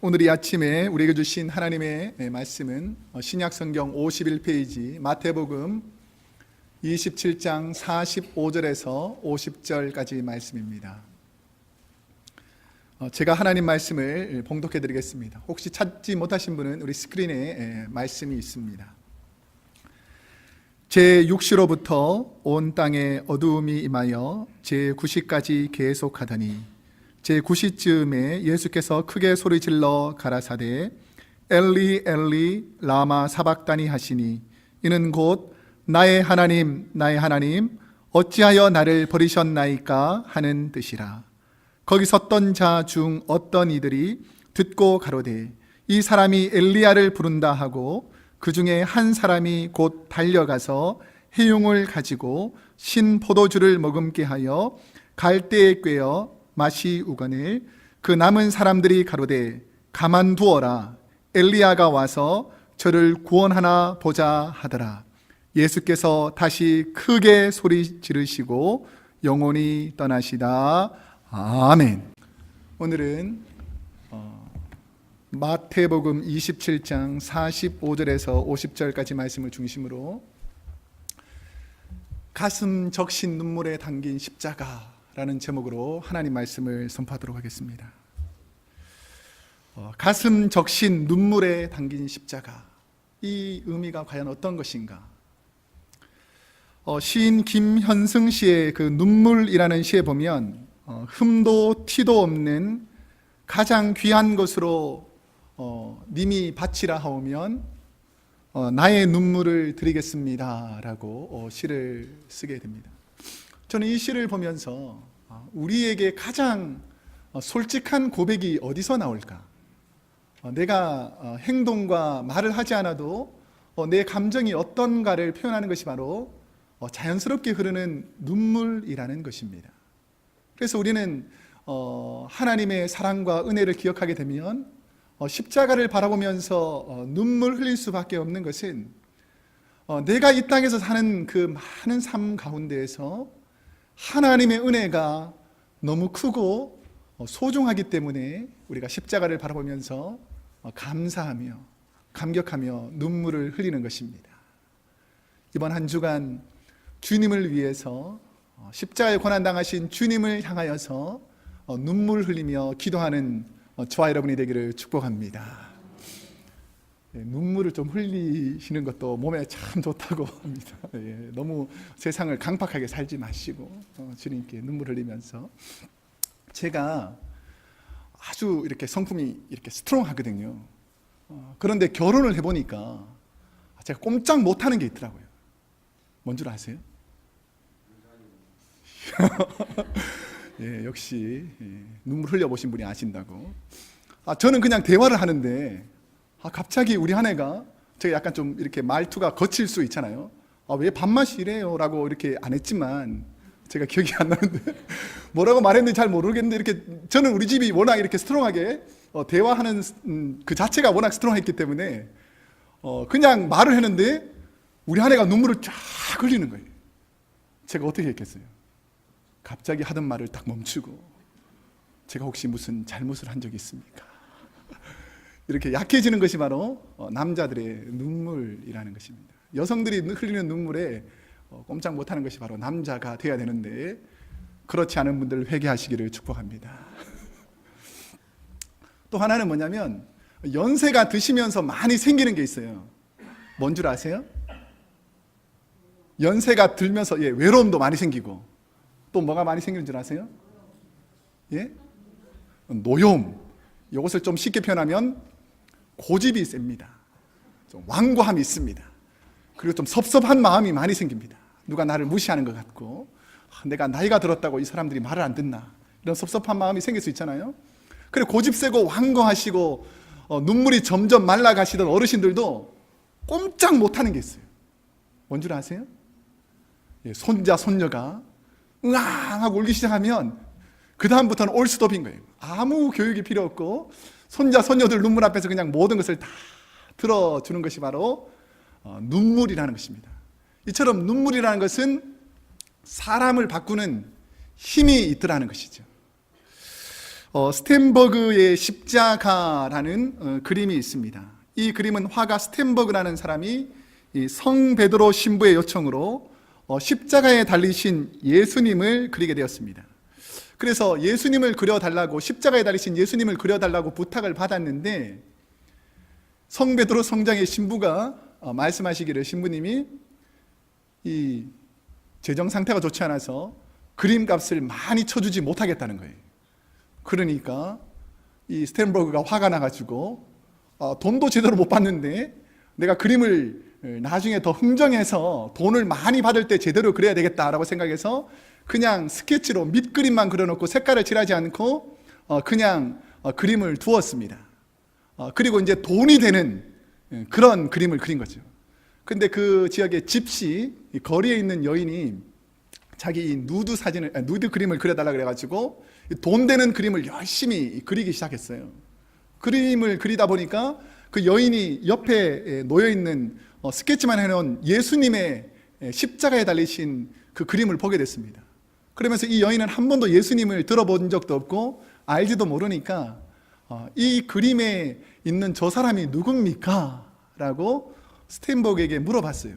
오늘 이 아침에 우리에게 주신 하나님의 말씀은 신약성경 51페이지 마태복음 27장 45절에서 50절까지 말씀입니다. 제가 하나님 말씀을 봉독해 드리겠습니다. 혹시 찾지 못하신 분은 우리 스크린에 말씀이 있습니다. 제6시로부터 온 땅에 어두움이 임하여 제9시까지 계속하더니 제9시쯤에 예수께서 크게 소리질러 가라사대 엘리 엘리 라마 사박다니 하시니 이는 곧 나의 하나님 나의 하나님 어찌하여 나를 버리셨나이까 하는 뜻이라. 거기 섰던 자 중 어떤 이들이 듣고 가로되 이 사람이 엘리야를 부른다 하고 그 중에 한 사람이 곧 달려가서 해용을 가지고 신 포도주를 머금게 하여 갈대에 꿰어 맛이 우거늘 그 남은 사람들이 가로되 가만두어라 엘리야가 와서 저를 구원하나 보자 하더라. 예수께서 다시 크게 소리 지르시고 영원히 떠나시다. 아멘. 오늘은 마태복음 27장 45절에서 50절까지 말씀을 중심으로 가슴 적신 눈물에 담긴 십자가라는 제목으로 하나님 말씀을 선포하도록 하겠습니다. 가슴 적신 눈물에 담긴 십자가, 이 의미가 과연 어떤 것인가? 시인 김현승 씨의 그 눈물이라는 시에 보면 흠도 티도 없는 가장 귀한 것으로 님이 바치라 하오면 나의 눈물을 드리겠습니다 라고 시를 쓰게 됩니다. 저는 이 시를 보면서 우리에게 가장 솔직한 고백이 어디서 나올까? 내가 행동과 말을 하지 않아도 내 감정이 어떤가를 표현하는 것이 바로 자연스럽게 흐르는 눈물이라는 것입니다. 그래서 우리는 하나님의 사랑과 은혜를 기억하게 되면 십자가를 바라보면서 눈물 흘릴 수밖에 없는 것은 내가 이 땅에서 사는 그 많은 삶 가운데에서 하나님의 은혜가 너무 크고 소중하기 때문에 우리가 십자가를 바라보면서 감사하며 감격하며 눈물을 흘리는 것입니다. 이번 한 주간 주님을 위해서 십자가에 고난당하신 주님을 향하여서 눈물 흘리며 기도하는 저와 여러분이 되기를 축복합니다. 눈물을 좀 흘리시는 것도 몸에 참 좋다고 합니다. 너무 세상을 강팍하게 살지 마시고 주님께 눈물 흘리면서. 제가 아주 이렇게 성품이 이렇게 스트롱하거든요. 그런데 결혼을 해보니까 제가 꼼짝 못하는 게 있더라고요. 뭔 줄 아세요? 역시 눈물 흘려보신 분이 아신다고. 저는 그냥 대화를 하는데 갑자기 우리 아내가, 제가 약간 좀 이렇게 말투가 거칠 수 있잖아요. 왜 밥맛이 이래요? 라고 이렇게 안 했지만 제가 기억이 안 나는데 뭐라고 말했는지 잘 모르겠는데, 이렇게 저는 우리 집이 워낙 이렇게 스트롱하게 대화하는 그 자체가 워낙 스트롱했기 때문에 그냥 말을 했는데 우리 아내가 눈물을 쫙 흘리는 거예요. 제가 어떻게 했겠어요? 갑자기 하던 말을 딱 멈추고, 제가 혹시 무슨 잘못을 한 적이 있습니까? 이렇게 약해지는 것이 바로 남자들의 눈물이라는 것입니다. 여성들이 흘리는 눈물에 꼼짝 못하는 것이 바로 남자가 돼야 되는데, 그렇지 않은 분들 회개하시기를 축복합니다. 또 하나는 뭐냐면, 연세가 드시면서 많이 생기는 게 있어요. 뭔 줄 아세요? 연세가 들면서 외로움도 많이 생기고, 또 뭐가 많이 생기는 줄 아세요? 노여움. 이것을 좀 쉽게 표현하면 고집이 셉니다. 좀 완고함이 있습니다. 그리고 좀 섭섭한 마음이 많이 생깁니다. 누가 나를 무시하는 것 같고, 내가 나이가 들었다고 이 사람들이 말을 안 듣나, 이런 섭섭한 마음이 생길 수 있잖아요. 그리고 고집 세고 완고하시고 눈물이 점점 말라가시던 어르신들도 꼼짝 못하는 게 있어요. 뭔 줄 아세요? 손자 손녀가 으앙 하고 울기 시작하면 그 다음부터는 올스톱인 거예요. 아무 교육이 필요 없고 손자 손녀들 눈물 앞에서 그냥 모든 것을 다 들어주는 것이 바로 눈물이라는 것입니다. 이처럼 눈물이라는 것은 사람을 바꾸는 힘이 있더라는 것이죠. 스텐버그의 십자가라는 그림이 있습니다. 이 그림은 화가 스텐버그라는 사람이 이 성 베드로 신부의 요청으로 십자가에 달리신 예수님을 그리게 되었습니다. 그래서 예수님을 그려달라고, 십자가에 달리신 예수님을 그려달라고 부탁을 받았는데, 성 베드로 성장의 신부가 말씀하시기를, 신부님이 이 재정 상태가 좋지 않아서 그림값을 많이 쳐주지 못하겠다는 거예요. 그러니까 이 스텐버그가 화가 나가지고 돈도 제대로 못 받는데 내가 그림을 나중에 더 흥정해서 돈을 많이 받을 때 제대로 그려야 되겠다라고 생각해서 그냥 스케치로 밑그림만 그려놓고 색깔을 칠하지 않고 그냥 그림을 두었습니다. 그리고 이제 돈이 되는 그런 그림을 그린 거죠. 근데 그 지역의 집시, 거리에 있는 여인이 자기 누드 그림을 그려달라 그래가지고 돈 되는 그림을 열심히 그리기 시작했어요. 그림을 그리다 보니까 그 여인이 옆에 놓여있는 스케치만 해놓은 예수님의 십자가에 달리신 그 그림을 보게 됐습니다. 그러면서 이 여인은 한 번도 예수님을 들어본 적도 없고 알지도 모르니까 이 그림에 있는 저 사람이 누굽니까? 라고 스텐버그에게 물어봤어요.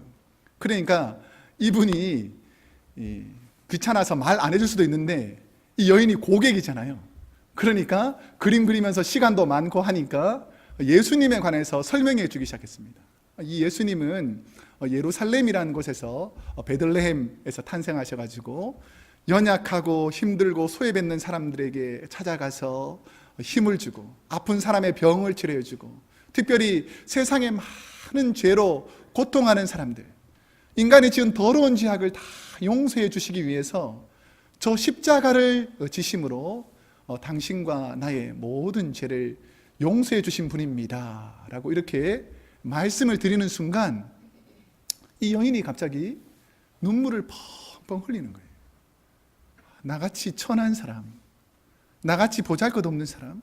그러니까 이분이 귀찮아서 말 안 해줄 수도 있는데 이 여인이 고객이잖아요. 그러니까 그림 그리면서 시간도 많고 하니까 예수님에 관해서 설명해 주기 시작했습니다. 이 예수님은 예루살렘이라는 곳에서 베들레헴에서 탄생하셔가지고 연약하고 힘들고 소외받는 사람들에게 찾아가서 힘을 주고 아픈 사람의 병을 치료해주고 특별히 세상에 많은 죄로 고통하는 사람들, 인간이 지은 더러운 죄악을 다 용서해 주시기 위해서 저 십자가를 지심으로 당신과 나의 모든 죄를 용서해 주신 분입니다 라고 이렇게 말씀을 드리는 순간 이 여인이 갑자기 눈물을 펑펑 흘리는 거예요. 나같이 천한 사람, 나같이 보잘것없는 사람,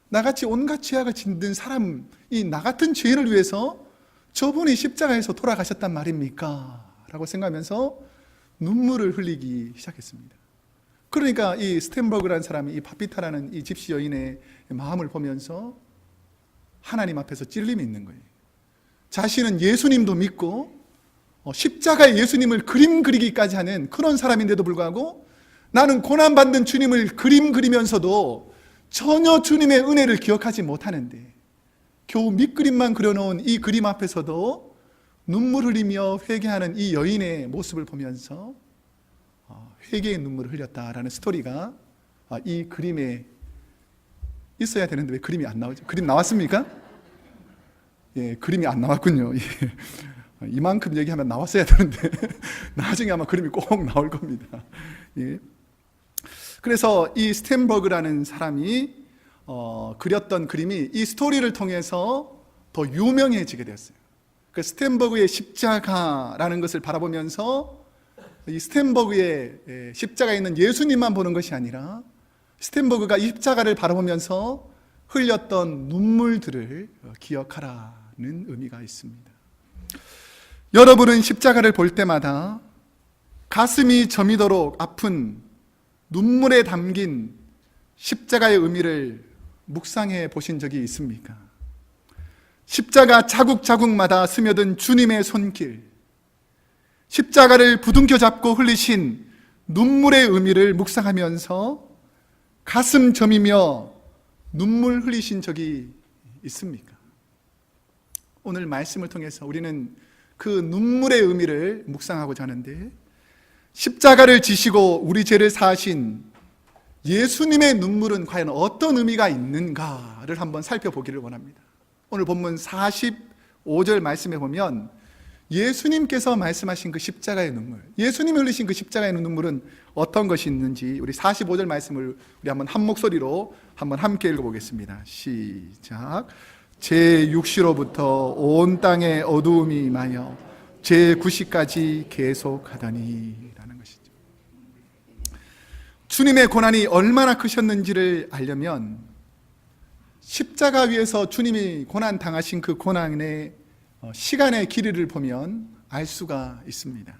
나같이 온갖 죄악을 짓는 사람, 이 나 같은 죄인을 위해서 저분이 십자가에서 돌아가셨단 말입니까? 라고 생각하면서 눈물을 흘리기 시작했습니다. 그러니까 이 스텐버그라는 사람이 이 파피타라는 이 집시 여인의 마음을 보면서 하나님 앞에서 찔림이 있는 거예요. 자신은 예수님도 믿고 십자가에 예수님을 그림 그리기까지 하는 그런 사람인데도 불구하고 나는 고난받는 주님을 그림 그리면서도 전혀 주님의 은혜를 기억하지 못하는데 겨우 밑그림만 그려놓은 이 그림 앞에서도 눈물 흘리며 회개하는 이 여인의 모습을 보면서 회개의 눈물을 흘렸다라는 스토리가 이 그림에 있어야 되는데 왜 그림이 안 나오죠? 그림 나왔습니까? 예, 그림이 안 나왔군요. 예. 이만큼 얘기하면 나왔어야 되는데 나중에 아마 그림이 꼭 나올 겁니다. 예. 그래서 이 스텐버그라는 사람이 그렸던 그림이 이 스토리를 통해서 더 유명해지게 되었어요. 그 스텐버그의 십자가라는 것을 바라보면서 이 스텐버그의 십자가에 있는 예수님만 보는 것이 아니라 스텐버그가 이 십자가를 바라보면서 흘렸던 눈물들을 기억하라는 의미가 있습니다. 여러분은 십자가를 볼 때마다 가슴이 저미도록 아픈 눈물에 담긴 십자가의 의미를 묵상해 보신 적이 있습니까? 십자가 자국자국마다 스며든 주님의 손길, 십자가를 부둥켜 잡고 흘리신 눈물의 의미를 묵상하면서 가슴 저미며 눈물 흘리신 적이 있습니까? 오늘 말씀을 통해서 우리는 그 눈물의 의미를 묵상하고자 하는데 십자가를 지시고 우리 죄를 사하신 예수님의 눈물은 과연 어떤 의미가 있는가를 한번 살펴보기를 원합니다. 오늘 본문 45절 말씀에 보면 예수님께서 말씀하신 그 십자가의 눈물, 예수님이 흘리신 그 십자가의 눈물은 어떤 것이 있는지 우리 45절 말씀을 우리 한번 한 목소리로 한번 함께 읽어보겠습니다. 시작. 제 육시로부터 온 땅에 어두움이 임하여 제 구시까지 계속하더니 라는 것이죠. 주님의 고난이 얼마나 크셨는지를 알려면 십자가 위에서 주님이 고난 당하신 그 고난의 시간의 길이를 보면 알 수가 있습니다.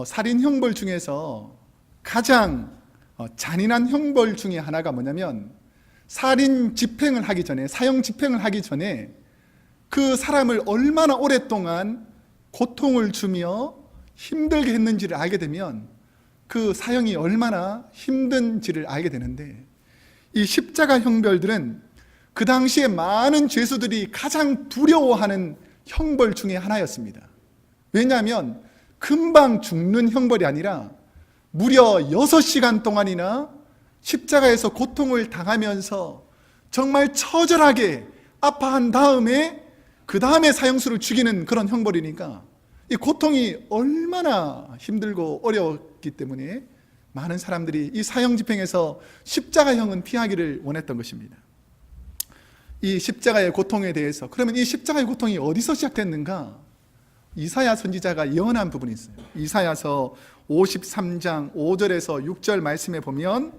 살인 형벌 중에서 가장 잔인한 형벌 중에 하나가 뭐냐면 살인 집행을 하기 전에, 사형 집행을 하기 전에 그 사람을 얼마나 오랫동안 고통을 주며 힘들게 했는지를 알게 되면 그 사형이 얼마나 힘든지를 알게 되는데, 이 십자가 형벌들은 그 당시에 많은 죄수들이 가장 두려워하는 형벌 중에 하나였습니다. 왜냐하면 금방 죽는 형벌이 아니라 무려 6시간 동안이나 십자가에서 고통을 당하면서 정말 처절하게 아파한 다음에 그 다음에 사형수를 죽이는 그런 형벌이니까 이 고통이 얼마나 힘들고 어려웠기 때문에 많은 사람들이 이 사형 집행에서 십자가형은 피하기를 원했던 것입니다. 이 십자가의 고통에 대해서, 그러면 이 십자가의 고통이 어디서 시작됐는가? 이사야 선지자가 예언한 부분이 있어요. 이사야서 53장 5절에서 6절 말씀에 보면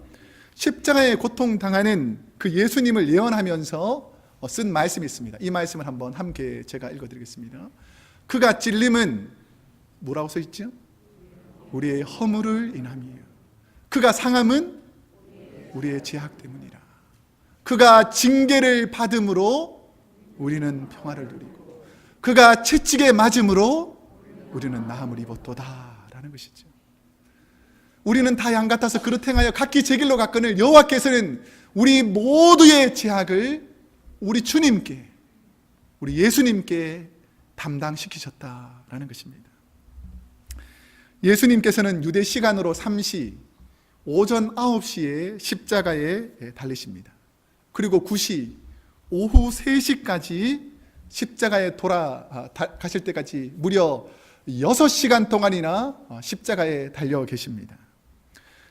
십자가의 고통당하는 그 예수님을 예언하면서 쓴 말씀이 있습니다. 이 말씀을 한번 함께 제가 읽어드리겠습니다. 그가 찔림은 뭐라고 써있죠? 우리의 허물을 인함이에요. 그가 상함은 우리의 죄악 때문이라. 그가 징계를 받음으로 우리는 평화를 누리고 그가 채찍에 맞음으로 우리는 나음을 입었도다 라는 것이죠. 우리는 다 양 같아서 그릇 행하여 각기 제 길로 갔거늘 여호와께서는 우리 모두의 죄악을 우리 주님께, 우리 예수님께 담당시키셨다라는 것입니다. 예수님께서는 유대 시간으로 3시, 오전 9시에 십자가에 달리십니다. 그리고 9시, 오후 3시까지 십자가에 돌아가실 때까지 무려 6시간 동안이나 십자가에 달려 계십니다.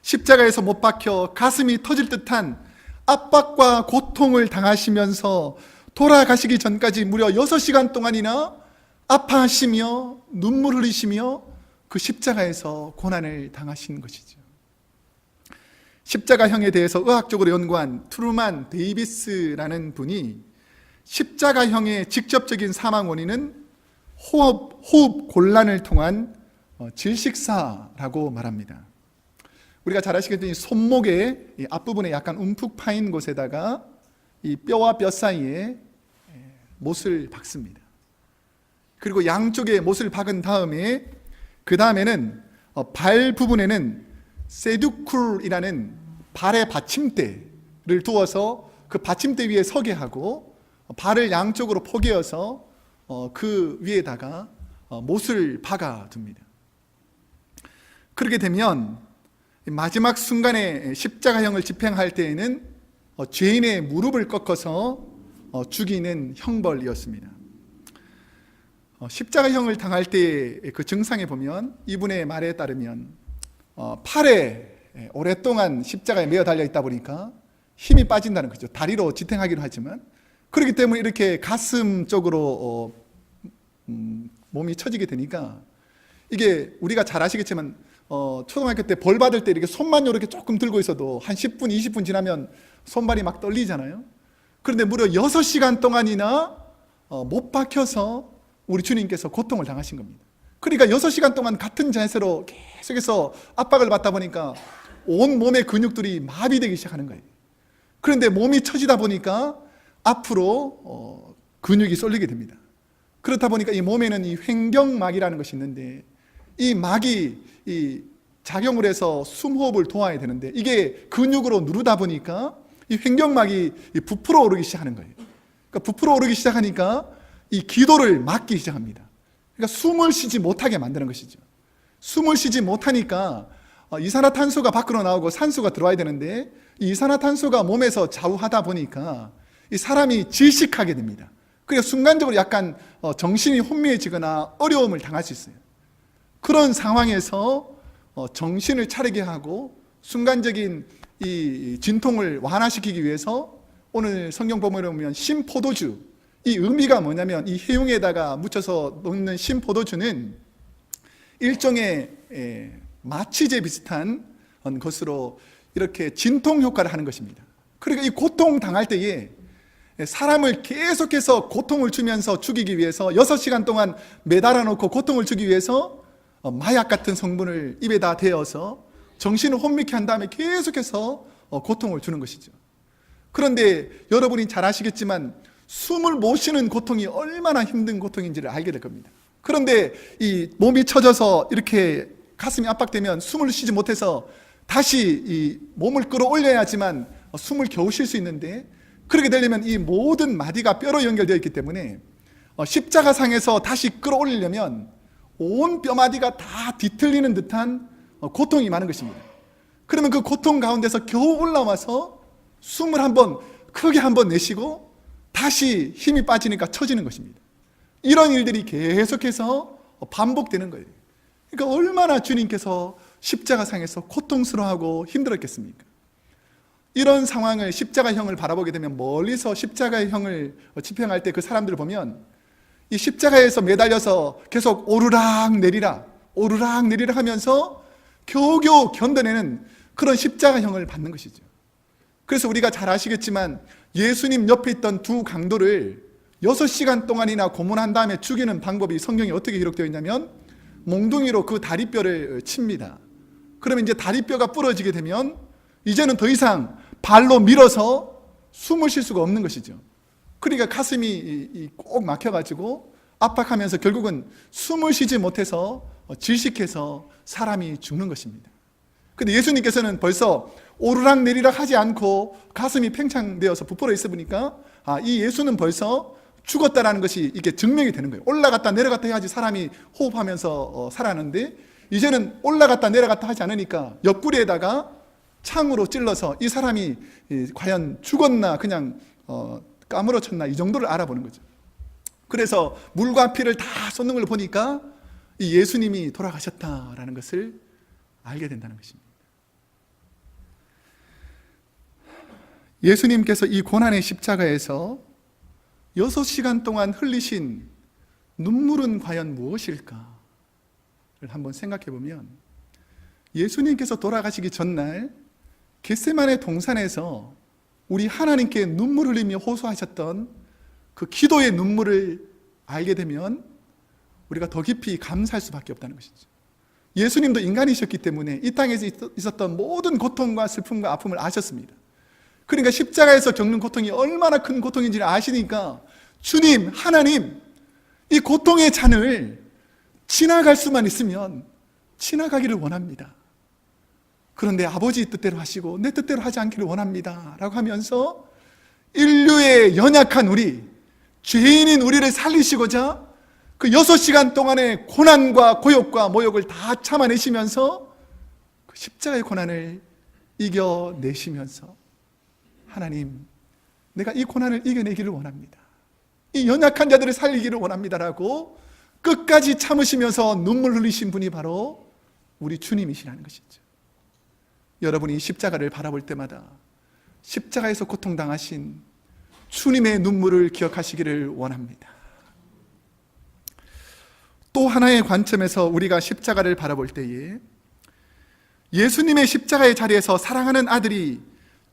십자가에서 못 박혀 가슴이 터질 듯한 압박과 고통을 당하시면서 돌아가시기 전까지 무려 6시간 동안이나 아파하시며 눈물 흘리시며 그 십자가에서 고난을 당하신 것이죠. 십자가형에 대해서 의학적으로 연구한 트루만 데이비스라는 분이 십자가형의 직접적인 사망 원인은 호흡 곤란을 통한 질식사라고 말합니다. 우리가 잘 아시겠지만 손목의 앞부분에 약간 움푹 파인 곳에다가 이 뼈와 뼈 사이에 못을 박습니다. 그리고 양쪽에 못을 박은 다음에 그 다음에는 발 부분에는 세두쿨이라는 발의 받침대를 두어서 그 받침대 위에 서게 하고 발을 양쪽으로 포개어서 그 위에다가 못을 박아둡니다. 그렇게 되면 마지막 순간에 십자가형을 집행할 때에는 죄인의 무릎을 꺾어서 죽이는 형벌이었습니다. 십자가형을 당할 때 그 증상에 보면 이분의 말에 따르면 팔에 오랫동안 십자가에 매어 달려 있다 보니까 힘이 빠진다는 거죠. 다리로 지탱하기도 하지만 그렇기 때문에 이렇게 가슴 쪽으로 몸이 처지게 되니까 이게 우리가 잘 아시겠지만 초등학교 때 벌 받을 때 이렇게 손만 이렇게 조금 들고 있어도 한 10분, 20분 지나면 손발이 막 떨리잖아요. 그런데 무려 6시간 동안이나 못 박혀서 우리 주님께서 고통을 당하신 겁니다. 그러니까 6시간 동안 같은 자세로 계속해서 압박을 받다 보니까 온 몸의 근육들이 마비되기 시작하는 거예요. 그런데 몸이 처지다 보니까 앞으로 근육이 쏠리게 됩니다. 그렇다 보니까 이 몸에는 이 횡경막이라는 것이 있는데 이 막이 이 작용을 해서 숨호흡을 도와야 되는데 이게 근육으로 누르다 보니까 이 횡경막이 부풀어 오르기 시작하는 거예요. 그러니까 부풀어 오르기 시작하니까 이 기도를 막기 시작합니다. 그러니까 숨을 쉬지 못하게 만드는 것이죠. 숨을 쉬지 못하니까 이산화탄소가 밖으로 나오고 산소가 들어와야 되는데 이 이산화탄소가 몸에서 좌우하다 보니까 이 사람이 질식하게 됩니다. 그러니까 순간적으로 약간 정신이 혼미해지거나 어려움을 당할 수 있어요. 그런 상황에서 정신을 차리게 하고 순간적인 이 진통을 완화시키기 위해서 오늘 성경 본문에 보면 신포도주, 이 의미가 뭐냐면 이 해용에다가 묻혀서 놓는 신포도주는 일종의 마취제 비슷한 것으로 이렇게 진통 효과를 하는 것입니다. 그러니까 이 고통 당할 때에 사람을 계속해서 고통을 주면서 죽이기 위해서 6시간 동안 매달아 놓고 고통을 주기 위해서 마약 같은 성분을 입에다 대어서 정신을 혼미케 한 다음에 계속해서 고통을 주는 것이죠. 그런데 여러분이 잘 아시겠지만 숨을 못 쉬는 고통이 얼마나 힘든 고통인지를 알게 될 겁니다. 그런데 이 몸이 처져서 이렇게 가슴이 압박되면 숨을 쉬지 못해서 다시 이 몸을 끌어올려야지만 숨을 겨우 쉴 수 있는데, 그렇게 되려면 이 모든 마디가 뼈로 연결되어 있기 때문에 십자가상에서 다시 끌어올리려면 온 뼈마디가 다 뒤틀리는 듯한 고통이 많은 것입니다. 그러면 그 고통 가운데서 겨우 올라와서 숨을 한번 크게 한번 내쉬고 다시 힘이 빠지니까 처지는 것입니다. 이런 일들이 계속해서 반복되는 거예요. 그러니까 얼마나 주님께서 십자가상에서 고통스러워하고 힘들었겠습니까? 이런 상황을, 십자가형을 바라보게 되면 멀리서 십자가의 형을 집행할 때 그 사람들을 보면 이 십자가에서 매달려서 계속 오르락 내리락 하면서 겨우겨우 견뎌내는 그런 십자가형을 받는 것이죠. 그래서 우리가 잘 아시겠지만 예수님 옆에 있던 두 강도를 6시간 동안이나 고문한 다음에 죽이는 방법이 성경에 어떻게 기록되어 있냐면 몽둥이로 그 다리뼈를 칩니다. 그러면 이제 다리뼈가 부러지게 되면 이제는 더 이상 발로 밀어서 숨을 쉴 수가 없는 것이죠. 그러니까 가슴이 꼭 막혀가지고 압박하면서 결국은 숨을 쉬지 못해서 질식해서 사람이 죽는 것입니다. 근데 예수님께서는 벌써 오르락 내리락 하지 않고 가슴이 팽창되어서 부풀어 있어 보니까 이 예수는 벌써 죽었다라는 것이 이게 증명이 되는 거예요. 올라갔다 내려갔다 해야지 사람이 호흡하면서 살아는데 이제는 올라갔다 내려갔다 하지 않으니까 옆구리에다가 창으로 찔러서 이 사람이 과연 죽었나 그냥 까무러쳤나 이 정도를 알아보는 거죠. 그래서 물과 피를 다 쏟는 걸 보니까 이 예수님이 돌아가셨다라는 것을 알게 된다는 것입니다. 예수님께서 이 고난의 십자가에서 6시간 동안 흘리신 눈물은 과연 무엇일까를 한번 생각해 보면, 예수님께서 돌아가시기 전날 겟세마네 동산에서 우리 하나님께 눈물 흘리며 호소하셨던 그 기도의 눈물을 알게 되면 우리가 더 깊이 감사할 수밖에 없다는 것이죠. 예수님도 인간이셨기 때문에 이 땅에서 있었던 모든 고통과 슬픔과 아픔을 아셨습니다. 그러니까 십자가에서 겪는 고통이 얼마나 큰 고통인지를 아시니까 주님, 하나님, 이 고통의 잔을 지나갈 수만 있으면 지나가기를 원합니다. 그런데 아버지 뜻대로 하시고 내 뜻대로 하지 않기를 원합니다 라고 하면서 인류의 연약한 우리, 죄인인 우리를 살리시고자 그 6시간 동안의 고난과 고욕과 모욕을 다 참아내시면서 그 십자가의 고난을 이겨내시면서 하나님, 내가 이 고난을 이겨내기를 원합니다. 이 연약한 자들을 살리기를 원합니다라고 끝까지 참으시면서 눈물 흘리신 분이 바로 우리 주님이시라는 것이죠. 여러분이 십자가를 바라볼 때마다 십자가에서 고통당하신 주님의 눈물을 기억하시기를 원합니다. 또 하나의 관점에서 우리가 십자가를 바라볼 때에 예수님의 십자가의 자리에서 사랑하는 아들이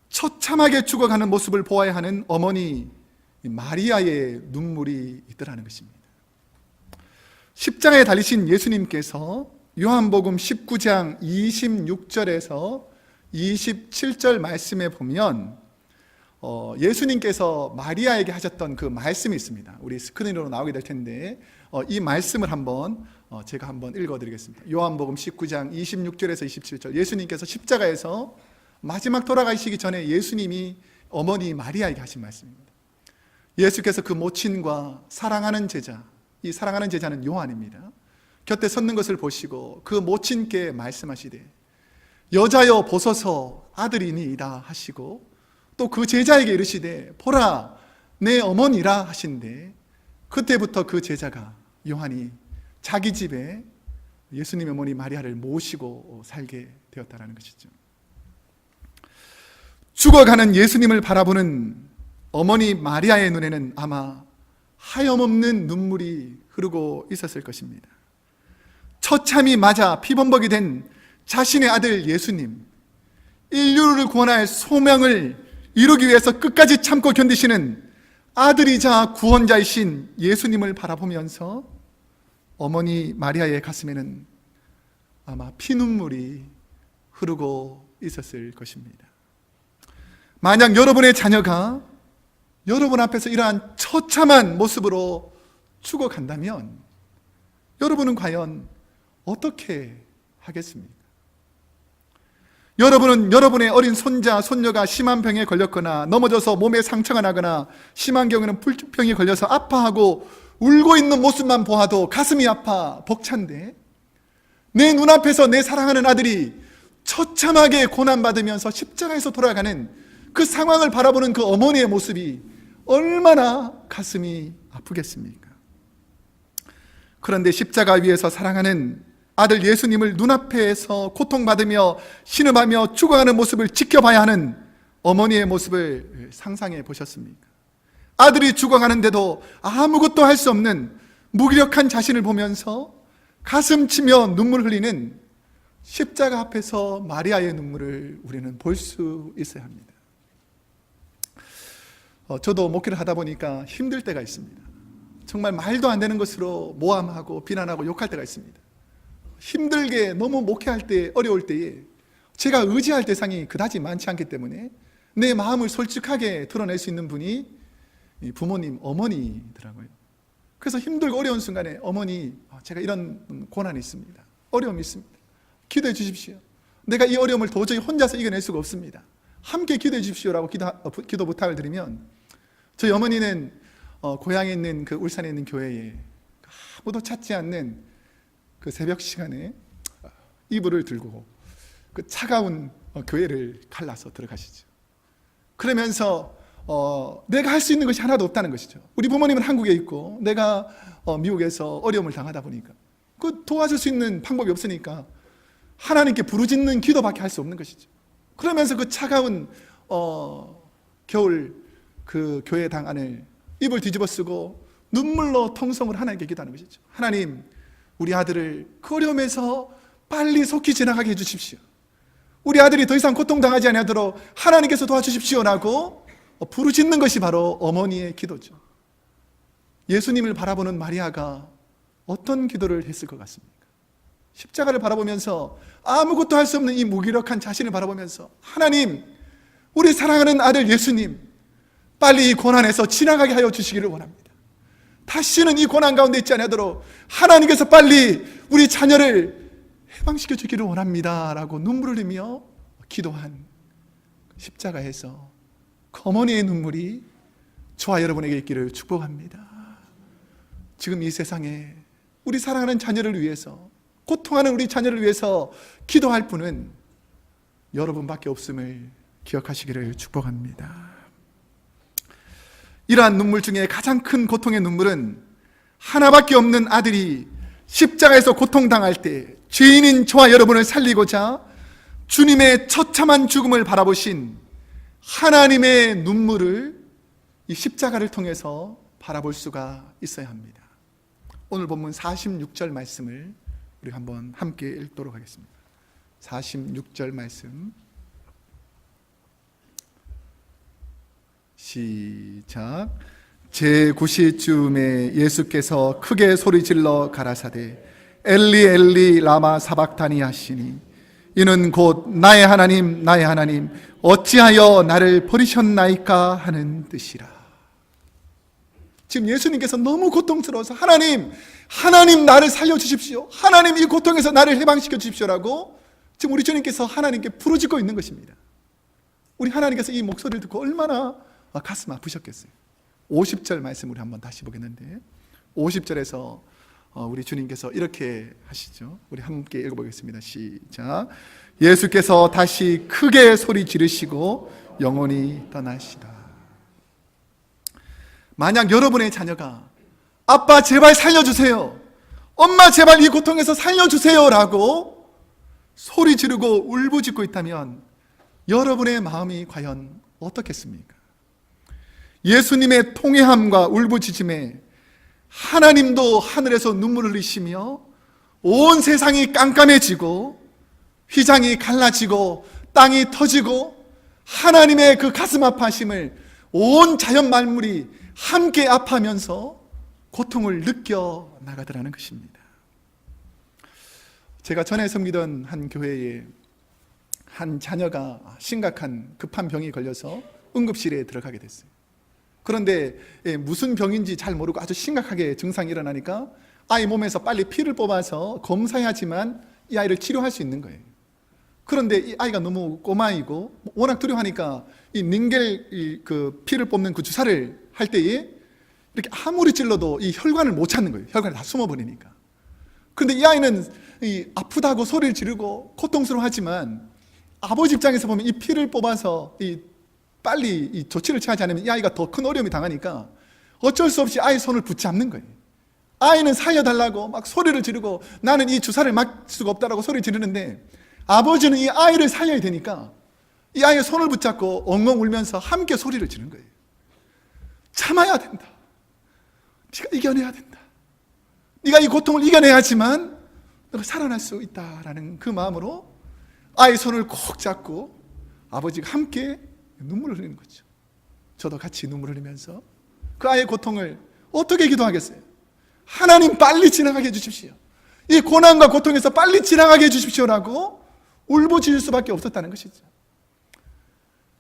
처참하게 죽어가는 모습을 보아야 하는 어머니 마리아의 눈물이 있더라는 것입니다. 십자가에 달리신 예수님께서 요한복음 19장 26절에서 27절 말씀에 보면 예수님께서 마리아에게 하셨던 그 말씀이 있습니다. 우리 스크린으로 나오게 될 텐데 이 말씀을 제가 한번 읽어드리겠습니다. 요한복음 19장 26절에서 27절, 예수님께서 십자가에서 마지막 돌아가시기 전에 예수님이 어머니 마리아에게 하신 말씀입니다. 예수께서 그 모친과 사랑하는 제자, 이 사랑하는 제자는 요한입니다, 곁에 섰는 것을 보시고 그 모친께 말씀하시되 여자여 보소서 아들이니이다 하시고 또 그 제자에게 이르시되 보라 내 어머니라 하신대, 그때부터 그 제자가 요한이 자기 집에 예수님의 어머니 마리아를 모시고 살게 되었다는 것이죠. 죽어가는 예수님을 바라보는 어머니 마리아의 눈에는 아마 하염없는 눈물이 흐르고 있었을 것입니다. 처참히 맞아 피범벅이 된 자신의 아들 예수님, 인류를 구원할 소명을 이루기 위해서 끝까지 참고 견디시는 아들이자 구원자이신 예수님을 바라보면서 어머니 마리아의 가슴에는 아마 피눈물이 흐르고 있었을 것입니다. 만약 여러분의 자녀가 여러분 앞에서 이러한 처참한 모습으로 죽어간다면 여러분은 과연 어떻게 하겠습니까? 여러분은 여러분의 어린 손자, 손녀가 심한 병에 걸렸거나 넘어져서 몸에 상처가 나거나 심한 경우에는 불병에 걸려서 아파하고 울고 있는 모습만 보아도 가슴이 아파 벅찬데, 내 눈앞에서 내 사랑하는 아들이 처참하게 고난받으면서 십자가에서 돌아가는 그 상황을 바라보는 그 어머니의 모습이 얼마나 가슴이 아프겠습니까? 그런데 십자가 위에서 사랑하는 아들 예수님을 눈앞에서 고통받으며 신음하며 죽어가는 모습을 지켜봐야 하는 어머니의 모습을 상상해 보셨습니까? 아들이 죽어가는데도 아무것도 할 수 없는 무기력한 자신을 보면서 가슴 치며 눈물 흘리는 십자가 앞에서 마리아의 눈물을 우리는 볼 수 있어야 합니다. 저도 목회를 하다 보니까 힘들 때가 있습니다. 정말 말도 안 되는 것으로 모함하고 비난하고 욕할 때가 있습니다. 힘들게 너무 목회할 때, 어려울 때에 제가 의지할 대상이 그다지 많지 않기 때문에 내 마음을 솔직하게 드러낼 수 있는 분이 부모님, 어머니더라고요. 그래서 힘들고 어려운 순간에 어머니, 제가 이런 고난이 있습니다. 어려움이 있습니다. 기도해 주십시오. 내가 이 어려움을 도저히 혼자서 이겨낼 수가 없습니다. 함께 기도해 주십시오라고 기도 부탁을 드리면, 저희 어머니는 고향에 있는 그 울산에 있는 교회에 아무도 찾지 않는 그 새벽 시간에 이불을 들고 그 차가운 교회를 갈라서 들어가시죠. 그러면서 내가 할 수 있는 것이 하나도 없다는 것이죠. 우리 부모님은 한국에 있고 내가 미국에서 어려움을 당하다 보니까 그 도와줄 수 있는 방법이 없으니까 하나님께 부르짖는 기도밖에 할 수 없는 것이죠. 그러면서 그 차가운 겨울 그 교회당 안을 이불 뒤집어 쓰고 눈물로 통성을 하나님께 기도하는 것이죠. 하나님, 우리 아들을 그 어려움에서 빨리 속히 지나가게 해주십시오. 우리 아들이 더 이상 고통당하지 않도록 하나님께서 도와주십시오라고 부르짖는 것이 바로 어머니의 기도죠. 예수님을 바라보는 마리아가 어떤 기도를 했을 것 같습니까? 십자가를 바라보면서 아무것도 할 수 없는 이 무기력한 자신을 바라보면서, 하나님, 우리 사랑하는 아들 예수님, 빨리 이 고난에서 지나가게 하여 주시기를 원합니다. 다시는 이 고난 가운데 있지 않도록 하나님께서 빨리 우리 자녀를 해방시켜 주기를 원합니다 라고 눈물을 흘리며 기도한 십자가에서 그 어머니의 눈물이 저와 여러분에게 있기를 축복합니다. 지금 이 세상에 우리 사랑하는 자녀를 위해서, 고통하는 우리 자녀를 위해서 기도할 분은 여러분밖에 없음을 기억하시기를 축복합니다. 이러한 눈물 중에 가장 큰 고통의 눈물은 하나밖에 없는 아들이 십자가에서 고통당할 때 죄인인 저와 여러분을 살리고자 주님의 처참한 죽음을 바라보신 하나님의 눈물을 이 십자가를 통해서 바라볼 수가 있어야 합니다. 오늘 본문 46절 말씀을 우리 한번 함께 읽도록 하겠습니다. 46절 말씀 시작. 제9시쯤에 예수께서 크게 소리질러 가라사대 엘리 엘리 라마 사박타니 하시니, 이는 곧 나의 하나님 나의 하나님 어찌하여 나를 버리셨나이까 하는 뜻이라. 지금 예수님께서 너무 고통스러워서 하나님 나를 살려주십시오, 하나님 이 고통에서 나를 해방시켜 주십시오라고 지금 우리 주님께서 하나님께 부르짖고 있는 것입니다. 우리 하나님께서 이 목소리를 듣고 얼마나 가슴 아프셨겠어요. 50절 말씀 우리 한번 다시 보겠는데, 50절에서 우리 주님께서 이렇게 하시죠. 우리 함께 읽어보겠습니다. 시작. 예수께서 다시 크게 소리 지르시고 영원히 떠나시다. 만약 여러분의 자녀가 아빠 제발 살려주세요, 엄마 제발 이 고통에서 살려주세요 라고 소리 지르고 울부짖고 있다면 여러분의 마음이 과연 어떻겠습니까? 예수님의 통회함과 울부짖음에 하나님도 하늘에서 눈물을 흘리시며 온 세상이 깜깜해지고 휘장이 갈라지고 땅이 터지고 하나님의 그 가슴 아파하심을 온 자연 만물이 함께 아파하면서 고통을 느껴 나가더라는 것입니다. 제가 전에 섬기던 한 교회에 한 자녀가 심각한 급한 병이 걸려서 응급실에 들어가게 됐어요. 그런데 무슨 병인지 잘 모르고 아주 심각하게 증상이 일어나니까 아이 몸에서 빨리 피를 뽑아서 검사해야지만 이 아이를 치료할 수 있는 거예요. 그런데 이 아이가 너무 꼬마이고 워낙 두려워하니까 이 닌겔 그 피를 뽑는 그 주사를 할 때에 이렇게 아무리 찔러도 이 혈관을 못 찾는 거예요. 혈관이 다 숨어버리니까. 그런데 이 아이는 아프다고 소리를 지르고 고통스러워하지만 아버지 입장에서 보면 이 피를 뽑아서 빨리 이 조치를 취하지 않으면 이 아이가 더 큰 어려움이 당하니까 어쩔 수 없이 아이 손을 붙잡는 거예요. 아이는 살려달라고 막 소리를 지르고 나는 이 주사를 막 수가 없다라고 소리 지르는데 아버지는 이 아이를 살려야 되니까 이 아이의 손을 붙잡고 엉엉 울면서 함께 소리를 지르는 거예요. 참아야 된다. 네가 이겨내야 된다. 네가 이 고통을 이겨내야지만 너가 살아날 수 있다라는 그 마음으로 아이의 손을 꼭 잡고 아버지가 함께 눈물을 흘리는 거죠. 저도 같이 눈물을 흘리면서 그 아이의 고통을 어떻게 기도하겠어요? 하나님 빨리 지나가게 해주십시오. 이 고난과 고통에서 빨리 지나가게 해주십시오라고 울부짖을 수밖에 없었다는 것이죠.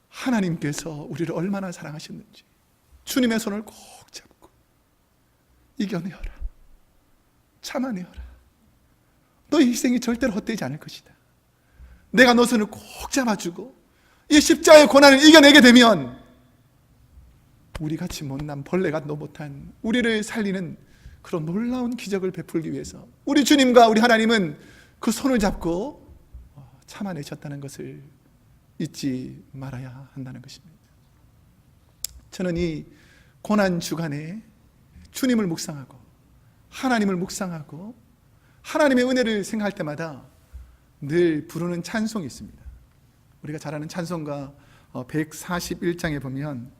하나님께서 우리를 얼마나 사랑하셨는지 주님의 손을 꼭 잡고 이겨내어라, 참아내어라. 너의 희생이 절대로 헛되지 않을 것이다. 내가 너 손을 꼭 잡아주고 이 십자가의 고난을 이겨내게 되면 우리같이 못난 벌레가 너 못한 우리를 살리는 그런 놀라운 기적을 베풀기 위해서 우리 주님과 우리 하나님은 그 손을 잡고 참아내셨다는 것을 잊지 말아야 한다는 것입니다. 저는 이 고난 주간에 주님을 묵상하고 하나님을 묵상하고 하나님의 은혜를 생각할 때마다 늘 부르는 찬송이 있습니다. 우리가 잘 아는 찬송가 141장에 보면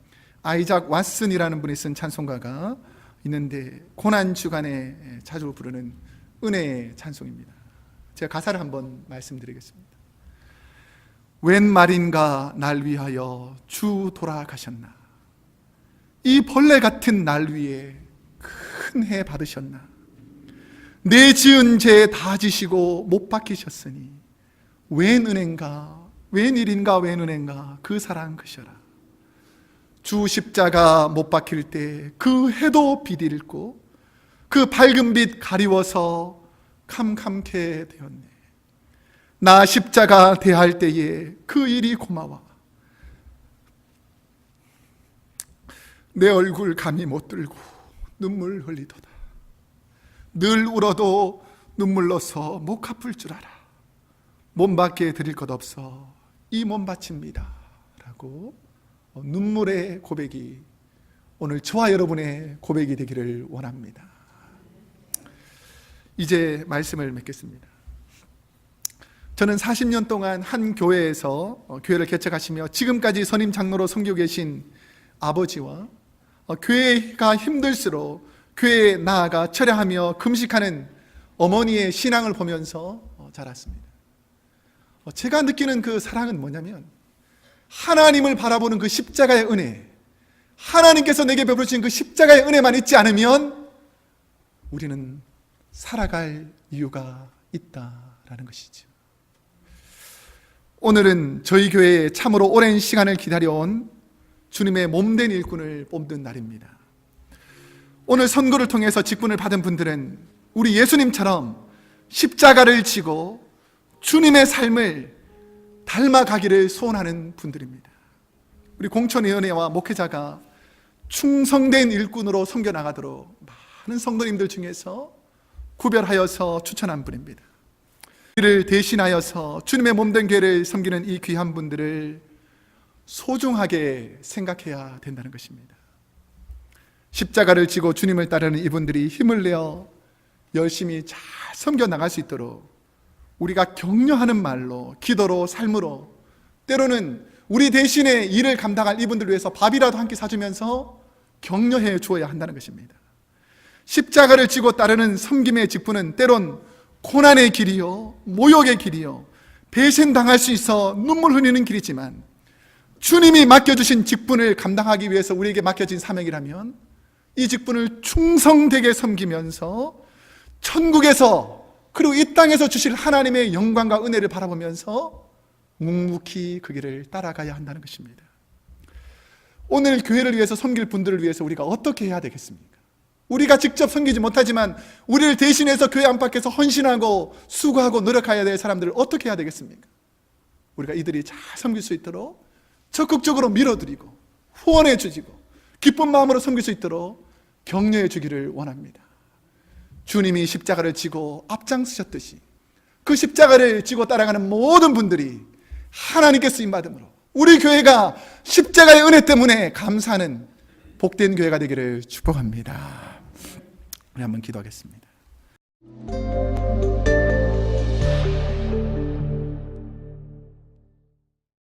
아이작 왓슨이라는 분이 쓴 찬송가가 있는데 고난 주간에 자주 부르는 은혜의 찬송입니다. 제가 가사를 한번 말씀드리겠습니다. 웬 말인가 날 위하여 주 돌아가셨나. 이 벌레 같은 날 위에 큰 해 받으셨나. 내 지은 죄 다 지시고 못 박히셨으니 웬 은혜인가 웬 일인가 웬 은혜인가 그 사랑 그셔라. 주 십자가 못 박힐 때 그 해도 빛 잃고 그 밝은 빛 가리워서 캄캄케 되었네. 나 십자가 대할 때에 그 일이 고마워. 내 얼굴 감히 못 들고 눈물 흘리도다. 늘 울어도 눈물로서 못 갚을 줄 알아. 몸밖에 드릴 것 없어 이 몸 바칩니다 라고 눈물의 고백이 오늘 저와 여러분의 고백이 되기를 원합니다. 이제 말씀을 맺겠습니다. 저는 40년 동안 한 교회에서 교회를 개척하시며 지금까지 선임 장로로 섬기고 계신 아버지와 교회가 힘들수록 교회에 나아가 철야하며 금식하는 어머니의 신앙을 보면서 자랐습니다. 제가 느끼는 그 사랑은 뭐냐면 하나님을 바라보는 그 십자가의 은혜, 하나님께서 내게 베푸신 그 십자가의 은혜만 있지 않으면 우리는 살아갈 이유가 있다라는 것이죠. 오늘은 저희 교회에 참으로 오랜 시간을 기다려온 주님의 몸된 일꾼을 뽑는 날입니다. 오늘 선거를 통해서 직분을 받은 분들은 우리 예수님처럼 십자가를 지고 주님의 삶을 닮아가기를 소원하는 분들입니다. 우리 공천위원회와 목회자가 충성된 일꾼으로 섬겨나가도록 많은 성도님들 중에서 구별하여서 추천한 분입니다. 이를 대신하여서 주님의 몸된 교회를 섬기는 이 귀한 분들을 소중하게 생각해야 된다는 것입니다. 십자가를 지고 주님을 따르는 이분들이 힘을 내어 열심히 잘 섬겨나갈 수 있도록 우리가 격려하는 말로, 기도로, 삶으로, 때로는 우리 대신에 일을 감당할 이분들을 위해서 밥이라도 한 끼 사주면서 격려해 주어야 한다는 것입니다. 십자가를 지고 따르는 섬김의 직분은 때론 고난의 길이요, 모욕의 길이요, 배신당할 수 있어 눈물 흘리는 길이지만 주님이 맡겨주신 직분을 감당하기 위해서 우리에게 맡겨진 사명이라면 이 직분을 충성되게 섬기면서 천국에서 그리고 이 땅에서 주실 하나님의 영광과 은혜를 바라보면서 묵묵히 그 길을 따라가야 한다는 것입니다. 오늘 교회를 위해서 섬길 분들을 위해서 우리가 어떻게 해야 되겠습니까? 우리가 직접 섬기지 못하지만 우리를 대신해서 교회 안팎에서 헌신하고 수고하고 노력해야 될 사람들을 어떻게 해야 되겠습니까? 우리가 이들이 잘 섬길 수 있도록 적극적으로 밀어드리고 후원해 주시고 기쁜 마음으로 섬길 수 있도록 격려해 주기를 원합니다. 주님이 십자가를 지고 앞장서셨듯이 그 십자가를 지고 따라가는 모든 분들이 하나님께 쓰임받음으로 우리 교회가 십자가의 은혜 때문에 감사하는 복된 교회가 되기를 축복합니다. 우리 한번 기도하겠습니다.